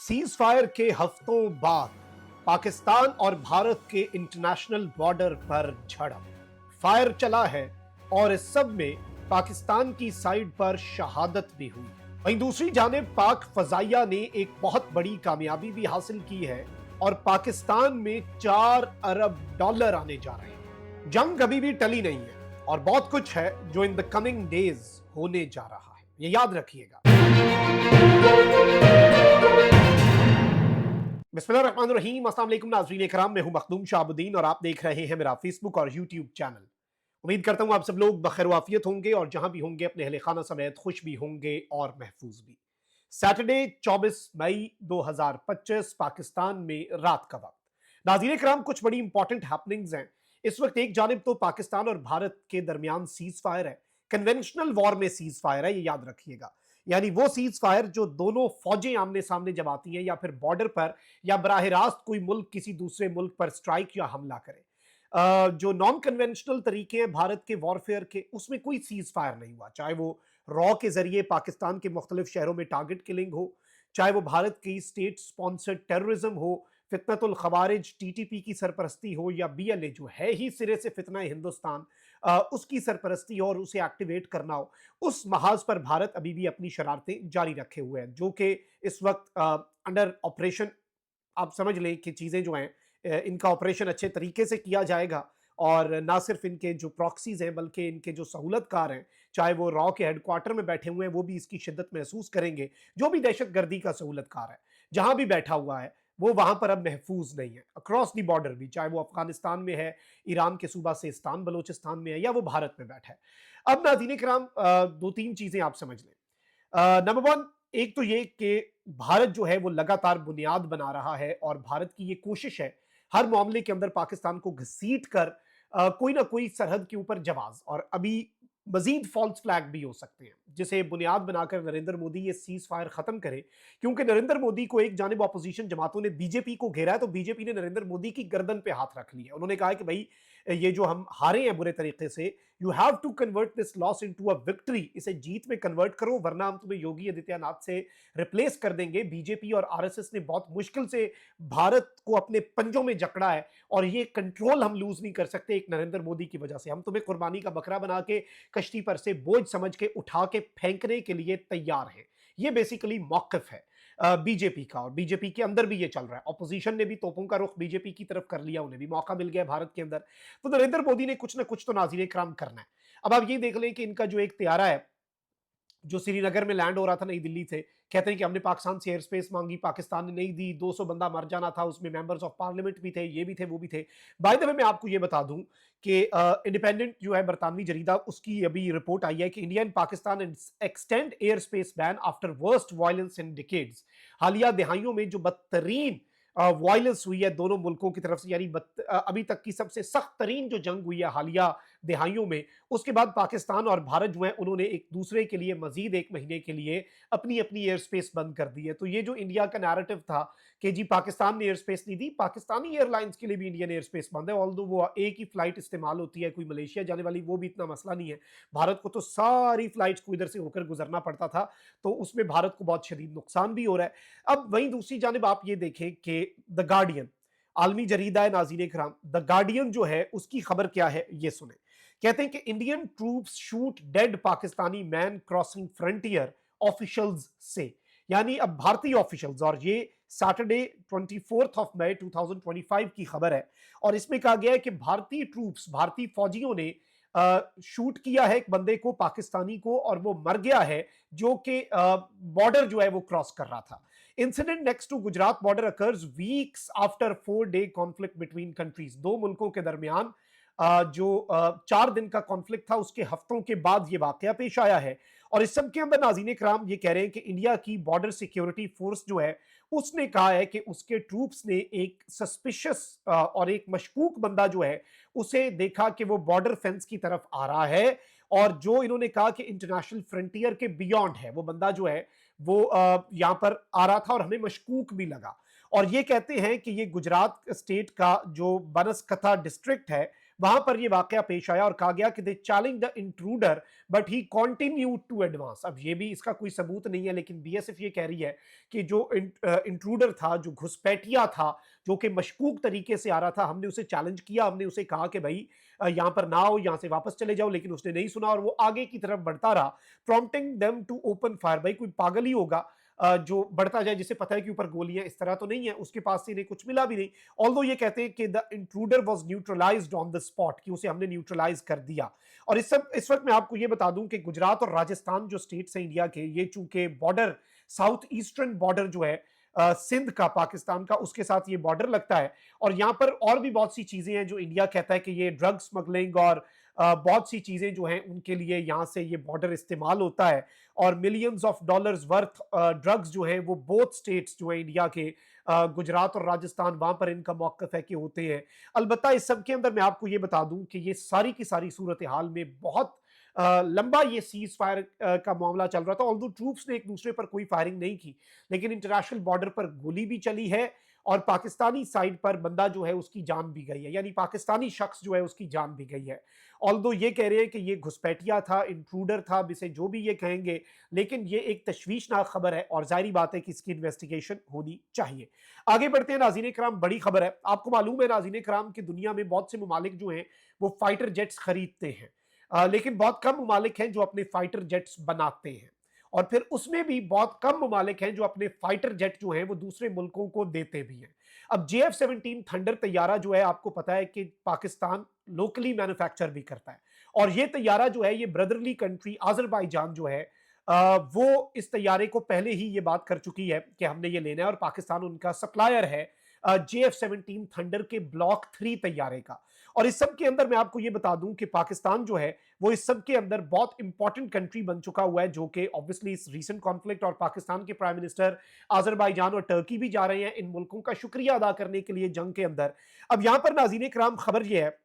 Cease fire के हफ्तों बाद पाकिस्तान और भारत के इंटरनेशनल बॉर्डर पर झड़प, फायर चला है और इस सब में पाकिस्तान की साइड पर शहादत भी हुई। वहीं दूसरी जानिब पाक फजाइया ने एक बहुत बड़ी कामयाबी भी हासिल की है और पाकिस्तान में $4 अरब आने जा रहे हैं। जंग अभी भी टली नहीं है और बहुत कुछ है जो इन द कमिंग डेज होने जा रहा है, ये याद रखिएगा। बिस्मिल्लाहिर्रहमानिर्रहीम, अस्सलाम वालेकुम नाज़रीन इकराम, मैं हूं मखदूम शाहबुद्दीन और आप देख रहे हैं मेरा फेसबुक और यूट्यूब चैनल। उम्मीद करता हूं आप सब लोग बखैर वाफियत होंगे और जहां भी होंगे अपने अहले खाना समेत खुश भी होंगे और महफूज भी। सैटरडे 24 मई 2025 पाकिस्तान में रात का वक्त। नाज़रीन इकराम, कुछ बड़ी इंपॉर्टेंट हैपनिंग्स हैं इस वक्त। एक जानिब तो पाकिस्तान और भारत के दरमियान सीज फायर है, कन्वेंशनल वॉर में सीज फायर है, ये याद रखिएगा। यानी वो सीज फायर जो दोनों फौजें आमने सामने जब आती हैं या फिर बॉर्डर पर या बराह रास्त कोई मुल्क किसी दूसरे मुल्क पर स्ट्राइक या हमला करे। जो नॉन कन्वेंशनल तरीके हैं भारत के वॉरफेयर के, उसमें कोई सीज फायर नहीं हुआ, चाहे वो रॉ के जरिए पाकिस्तान के मुख्तलिफ शहरों में टारगेट किलिंग हो, चाहे वो भारत की स्टेट स्पॉन्सर्ड टेररिज्म हो, फितनतुल खवारिज टीटीपी की सरपरस्ती हो, या बीएलए जो है ही सिरे से फितना हिंदुस्तान, उसकी सरपरस्ती और उसे एक्टिवेट करना हो। उस महाज पर भारत अभी भी अपनी शरारतें जारी रखे हुए हैं, जो कि इस वक्त अंडर ऑपरेशन। आप समझ लें कि चीज़ें जो हैं, इनका ऑपरेशन अच्छे तरीके से किया जाएगा और ना सिर्फ इनके जो प्रॉक्सीज हैं बल्कि इनके जो सहूलतकार हैं, चाहे वो रॉ के हेडक्वार्टर में बैठे हुए हैं, वो भी इसकी शिद्दत महसूस करेंगे। जो भी दहशत गर्दी का सहूलतकार है जहां भी बैठा हुआ है, वो वहां पर अब महफूज नहीं है। अक्रॉस दी बॉर्डर भी, चाहे वो अफगानिस्तान में है, ईरान के सूबा सिस्तान बलोचिस्तान में है, या वो भारत में बैठा है। अब नाज़रीन किराम, दो तीन चीजें आप समझ लें। नंबर वन, एक तो ये कि भारत जो है वो लगातार बुनियाद बना रहा है और भारत की ये कोशिश है हर मामले के अंदर पाकिस्तान को घसीट कर कोई ना कोई सरहद के ऊपर जवाब, और अभी मजीद फॉल्स फ्लैग भी हो सकते हैं, जिसे बुनियाद बनाकर नरेंद्र मोदी ये सीज फायर खत्म करे। क्योंकि नरेंद्र मोदी को एक जानिब अपोजिशन जमातों ने बीजेपी को घेरा है, तो बीजेपी ने नरेंद्र मोदी की गर्दन पे हाथ रख लिया। उन्होंने कहा कि भाई, ये जो हम हारे हैं बुरे तरीके से, you have to convert this loss into a victory, इसे जीत में कन्वर्ट करो, वरना हम तुम्हें योगी आदित्यनाथ से रिप्लेस कर देंगे। बीजेपी और आरएसएस ने बहुत मुश्किल से भारत को अपने पंजों में जकड़ा है और ये कंट्रोल हम लूज नहीं कर सकते एक नरेंद्र मोदी की वजह से। हम तुम्हें कुर्बानी का बकरा बना के कश्ती पर से बोझ समझ के उठा के फेंकने के लिए तैयार हैं। ये बेसिकली मौकिफ है बीजेपी का, और बीजेपी के अंदर भी ये चल रहा है। ऑपोजिशन ने भी तोपों का रुख बीजेपी की तरफ कर लिया, उन्हें भी मौका मिल गया भारत के अंदर। तो नरेंद्र मोदी ने कुछ ना कुछ तो नाज़रीन इकराम करना है। अब आप ये देख लें कि इनका जो एक त्यारा है जो श्रीनगर में लैंड हो रहा था नई दिल्ली से, कहते हैं कि हमने पाकिस्तान से एयर स्पेस मांगी, पाकिस्तान ने नहीं दी, 200 बंदा मर जाना था, उसमें मेंबर्स ऑफ पार्लियामेंट भी थे, ये भी थे, वो भी थे। बाय द वे, मैं आपको ये बता दूं कि इंडिपेंडेंट जो है बरतानवी जरीदा, उसकी अभी रिपोर्ट आई है कि India and Pakistan extend air space ban after worst violence in decades. हालिया दिहाइयों में जो बदतरीन वायलेंस हुई है दोनों मुल्कों की तरफ से, यानी अभी तक की सबसे सख्त तरीन जो जंग हुई है हालिया दिहाइयों में, उसके बाद पाकिस्तान और भारत जो है उन्होंने एक दूसरे के लिए मजीद एक महीने के लिए अपनी अपनी एयर स्पेस बंद कर दी है। तो ये जो इंडिया का नैरेटिव था कि जी पाकिस्तान ने एयर स्पेस नहीं दी, पाकिस्तानी एयरलाइंस के लिए भी इंडियन एयर स्पेस बंद है, ऑल्दो वो एक ही फ्लाइट इस्तेमाल होती है, कोई मलेशिया जाने वाली, वो भी इतना मसला नहीं है। भारत को तो सारी फ्लाइट्स को इधर से होकर गुजरना पड़ता था, तो उसमें भारत को बहुत शदीद नुकसान भी हो रहा है। अब वहीं दूसरी जानिब आप ये देखें कि द गार्डियन, आलमी जरीदा है नाज़रीन इकराम, द गार्डियन जो है उसकी खबर क्या है ये सुने। कहते हैं कि Indian troops shoot dead Pakistani man crossing frontier, officials से। यानी अब भारतीय ऑफिशियल्स, और ये सैटरडे 24 मई 2025 की खबर है, और इसमें कहा गया है कि भारतीय ट्रूप्स, भारतीय फौजियों ने शूट किया है एक बंदे को, पाकिस्तानी को, और वो मर गया है जो कि बॉर्डर जो है वो क्रॉस कर रहा था। Incident next to Gujarat border occurs weeks after 4 day conflict between countries. दो मुल्कों के दरमियान जो 4 दिन का कॉन्फ्लिक्ट था, उसके हफ्तों के बाद ये वाकया पेश आया है। और इस सब के अंदर नाज़रीन इकराम ये कह रहे हैं कि इंडिया की बॉर्डर सिक्योरिटी फोर्स जो है उसने कहा है कि उसके ट्रूप्स ने एक सस्पिशियस और एक मशकूक बंदा जो है उसे देखा कि वो बॉर्डर फेंस की तरफ आ रहा है, और जो इन्होंने कहा कि इंटरनेशनल फ्रंटियर के बियॉन्ड है वो बंदा जो है वो यहां पर आ रहा था और हमें मशकूक भी लगा। और ये कहते हैं कि ये गुजरात स्टेट का जो बनसकथा डिस्ट्रिक्ट है वहां पर ये वाकया पेश आया और कहा गया कि they challenge the intruder but he continued to advance. अब ये भी इसका कोई सबूत नहीं है, लेकिन बीएसएफ ये कह रही है कि जो इंट्रूडर था, जो घुसपैठिया था, जो कि मशकूक तरीके से आ रहा था, हमने उसे चैलेंज किया, हमने उसे कहा कि भाई यहाँ पर ना आओ, यहाँ से वापस चले जाओ, लेकिन उसने नहीं सुना और वो आगे की तरफ बढ़ता रहा, prompting them to open fire. भाई कोई पागल ही होगा जो बढ़ता जाए, जिसे पता है कि ऊपर गोलियां, इस तरह तो नहीं है, उसके पास से इन्हें कुछ मिला भी नहीं। ऑल्दो ये कहते हैं कि the intruder was neutralised on the spot, कि उसे हमने न्यूट्रलाइज कर दिया। और इस वक्त मैं आपको ये बता दूं कि गुजरात और राजस्थान जो स्टेट्स हैं इंडिया के, ये चूंकि बॉर्डर, साउथ ईस्टर्न बॉर्डर जो है सिंध का, पाकिस्तान का, उसके साथ ये बॉर्डर लगता है। और यहाँ पर और भी बहुत सी चीजें हैं जो इंडिया कहता है कि ये ड्रग स्मगलिंग और बहुत सी चीजें जो हैं उनके लिए यहाँ से ये बॉर्डर इस्तेमाल होता है। और millions of dollars worth drugs जो हैं वो बोथ स्टेट्स जो है इंडिया के, गुजरात और राजस्थान, वहां पर इनका मौकफ है कि होते हैं। अलबत्ता इस सब के अंदर मैं आपको ये बता दूं कि ये सारी की सारी सूरत हाल में बहुत लंबा ये सीज फायर का मामला चल रहा था। ऑल्दो ट्रूप्स ने एक दूसरे पर कोई फायरिंग नहीं की, लेकिन इंटरनेशनल बॉर्डर पर गोली भी चली है और पाकिस्तानी साइड पर बंदा जो है उसकी जान भी गई है, यानी पाकिस्तानी शख्स जो है उसकी जान भी गई है। ऑल्दो ये कह रहे हैं कि ये घुसपैठिया था, इंट्रूडर था, इसे जो भी ये कहेंगे, लेकिन ये एक तशवीशनाक खबर है और जाहिर बात है कि इसकी इन्वेस्टिगेशन होनी चाहिए। आगे बढ़ते हैं नाज़रीन कराम, बड़ी खबर है। आपको मालूम है नाज़रीन कराम कि दुनिया में बहुत से ममालिक जो हैं वो फाइटर जेट्स खरीदते हैं, लेकिन बहुत कम ममालिक हैं जो अपने फाइटर जेट्स बनाते हैं, और फिर उसमें भी बहुत कम ममालिक हैं जो अपने फाइटर जेट जो हैं वो दूसरे मुल्कों को देते भी हैं। अब JF-17 थंडर तैयारा जो है, आपको पता है कि पाकिस्तान लोकली मैन्युफैक्चर भी करता है, और ये तैयारा जो है, ये ब्रदरली कंट्री आज़रबाईजान जो है वो इस तैयारे को पहले ही ये बात कर चुकी है कि हमने ये लेना है, और पाकिस्तान उनका सप्लायर है JF-17 थंडर के ब्लॉक 3 तैयारे का। और इस सब के अंदर मैं आपको ये बता दूं कि पाकिस्तान जो है वो इस सब के अंदर बहुत इंपॉर्टेंट कंट्री बन चुका हुआ है, जो कि ऑब्वियसली इस रीसेंट कॉन्फ्लिक्ट, और पाकिस्तान के प्राइम मिनिस्टर आज़रबाईजान और टर्की भी जा रहे हैं इन मुल्कों का शुक्रिया अदा करने के लिए जंग के अंदर। अब यहां पर नाज़रीन कराम खबर यह है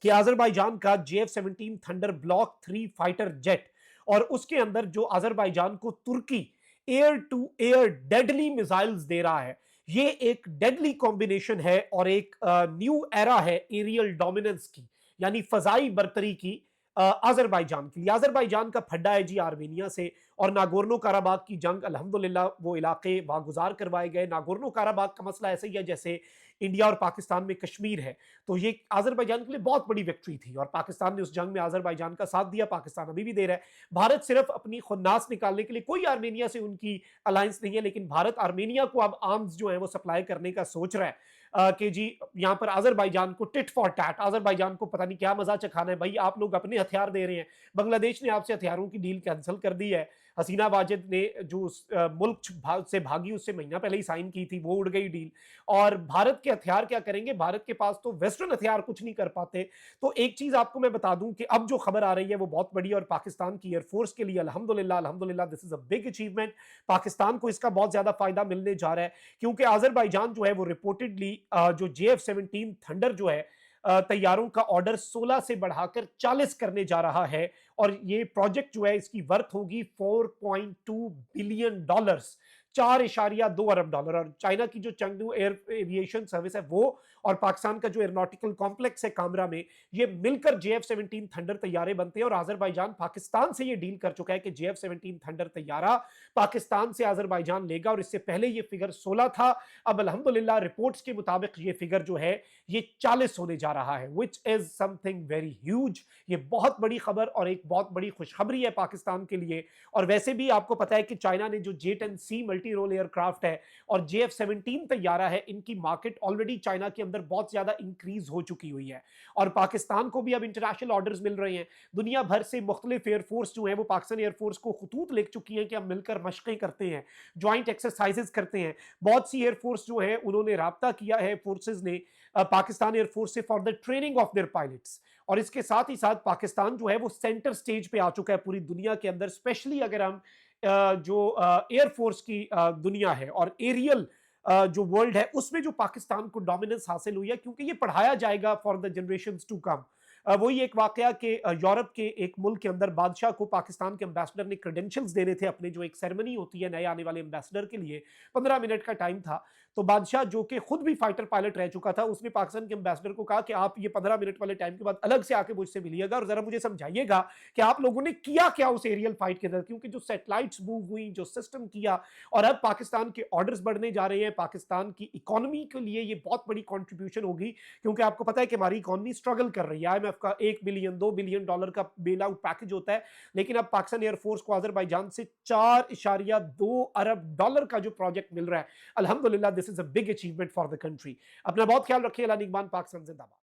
कि आज़रबाईजान का JF-17 thunder block 3 fighter jet, और उसके अंदर जो आज़रबाईजान को तुर्की air to air deadly missiles दे रहा है, ये एक डेडली कॉम्बिनेशन है और एक न्यू एरा है एरियल डोमिनेंस की, यानी फजाई बर्तरी की आज़रबाईजान के लिए। आज़रबाईजान का फड्डा है जी आर्मेनिया से, और नागोर्नो काराबाग की जंग अल्हम्दुलिल्लाह वो इलाके वागुजार करवाए गए। नागोर्नो काराबाग का मसला ऐसे ही है जैसे इंडिया और पाकिस्तान में कश्मीर है, तो ये आज़रबाईजान के लिए बहुत बड़ी विक्ट्री थी, और पाकिस्तान ने उस जंग में आज़रबाईजान का साथ दिया, पाकिस्तान अभी भी दे रहा है। भारत सिर्फ अपनी खुन्नास निकालने के लिए, कोई आर्मेनिया से उनकी अलायंस नहीं है, लेकिन भारत आर्मेनिया को अब आर्म्स जो है वो सप्लाई करने का सोच रहा है कि जी यहाँ पर आज़रबाईजान को टिट फॉर टैट, आज़रबाईजान को पता नहीं क्या मजा चखाना है, भाई आप लोग अपने हथियार दे रहे हैं, बांग्लादेश ने आपसे हथियारों की डील कैंसिल कर दी है, हसीना वाजिद ने जो मुल्क से भागी उससे महीना पहले ही साइन की थी, वो उड़ गई डील। और भारत के हथियार क्या करेंगे, भारत के पास तो वेस्टर्न हथियार कुछ नहीं कर पाते। तो एक चीज आपको मैं बता दूं कि अब जो खबर आ रही है वो बहुत बड़ी, और पाकिस्तान की एयरफोर्स के लिए अल्हम्दुलिल्लाह अल्हम्दुलिल्लाह this is a big achievement. Pakistan को इसका बहुत ज्यादा फायदा मिलने जा रहा है, क्योंकि आज़रबाईजान जो है वो रिपोर्टेडली जो JF-17 थंडर जो है तैयारों का ऑर्डर 16 से बढ़ाकर 40 करने जा रहा है, और ये प्रोजेक्ट जो है इसकी वर्थ होगी $4.2 बिलियन, 4.2 अरब डॉलर। और चाइना की जो चंगडू एयर एविएशन सर्विस है वो, और पाकिस्तान का जो एरोनॉटिकल कॉम्प्लेक्स है कामरा में, ये मिलकर JF-17 थंडर तैयारे बनते हैं। और आज़रबाईजान पाकिस्तान से ये डील कर चुका है कि JF-17 थंडर तैयारा पाकिस्तान से आज़रबाईजान लेगा, और इससे पहले ये फिगर 16 था, अब अल्हम्दुलिल्लाह रिपोर्ट्स के मुताबिक ये फिगर जो है ये 40 होने जा रहा है, which is something very huge. ये बहुत बड़ी खबर और एक बहुत बड़ी खुशखबरी है पाकिस्तान के लिए। और वैसे भी आपको पता है कि चाइना ने जो J-10C मल्टी रोल एयरक्राफ्ट है और JF-17 तैयारा है, इनकी मार्केट ऑलरेडी चाइना के अंदर बहुत ज्यादा इंक्रीज हो चुकी हुई है, और पाकिस्तान को भी अब इंटरनेशनल ऑर्डर्स मिल रहे हैं। दुनिया भर से मुख्तलिफ एयरफोर्स जो है वो पाकिस्तान एयरफोर्स को खतूत लिख चुकी है कि हम मिलकर मशक़ें करते हैं, ज्वाइंट एक्सरसाइजेस करते हैं। बहुत सी एयरफोर्स जो है उन्होंने राब्ता किया है फोर्सेज ने पाकिस्तान एयरफोर्स से for the training of their pilots. और इसके साथ ही साथ पाकिस्तान जो है वो सेंटर स्टेज पे आ चुका है पूरी दुनिया के अंदर, स्पेशली अगर हम जो एयरफोर्स की दुनिया है और एरियल जो वर्ल्ड है उसमें जो पाकिस्तान को डोमिनेंस हासिल हुई है, क्योंकि ये पढ़ाया जाएगा for the generations to come. वही एक वाकया कि यूरोप के एक मुल्क के अंदर बादशाह को पाकिस्तान के एम्बेसडर ने क्रेडेंशियल्स देने थे अपने, जो एक सेरेमनी होती है नए आने वाले एम्बेसडर के लिए, 15 मिनट का टाइम था। تو بادشاہ جو کہ خود بھی فائٹر پائلٹ رہ چکا تھا، اس نے پاکستان کے امبیسڈر کو کہا کہ آپ یہ 15 منٹ والے ٹائم کے بعد الگ سے آ کے مجھ سے ملیے گا اور ذرا مجھے سمجھائیے گا کہ آپ لوگوں نے کیا کیا اس ایریل فائٹ کے اندر، کیونکہ جو سیٹلائٹس موو ہوئی، جو سسٹم کیا، اور اب پاکستان کے آرڈرز بڑھنے جا رہے ہیں، پاکستان کی اکانومی کے لیے یہ بہت بڑی کنٹریبیوشن ہوگی، کیونکہ آپ کو پتا ہے کہ ہماری اکانومی اسٹرگل کر رہی ہے، آئی ایم ایف کا 1 بلین 2 بلین ڈالر کا بیل آؤٹ پیکج ہوتا ہے، لیکن اب پاکستان ایئر فورس کو آذربائیجان سے 4.2 ارب ڈالر کا جو پروجیکٹ مل رہا ہے، الحمدللہ this is a big achievement for the country. اپنا بہت خیال رکھیے، اللہ نگبان، پاکستان زندہ باد۔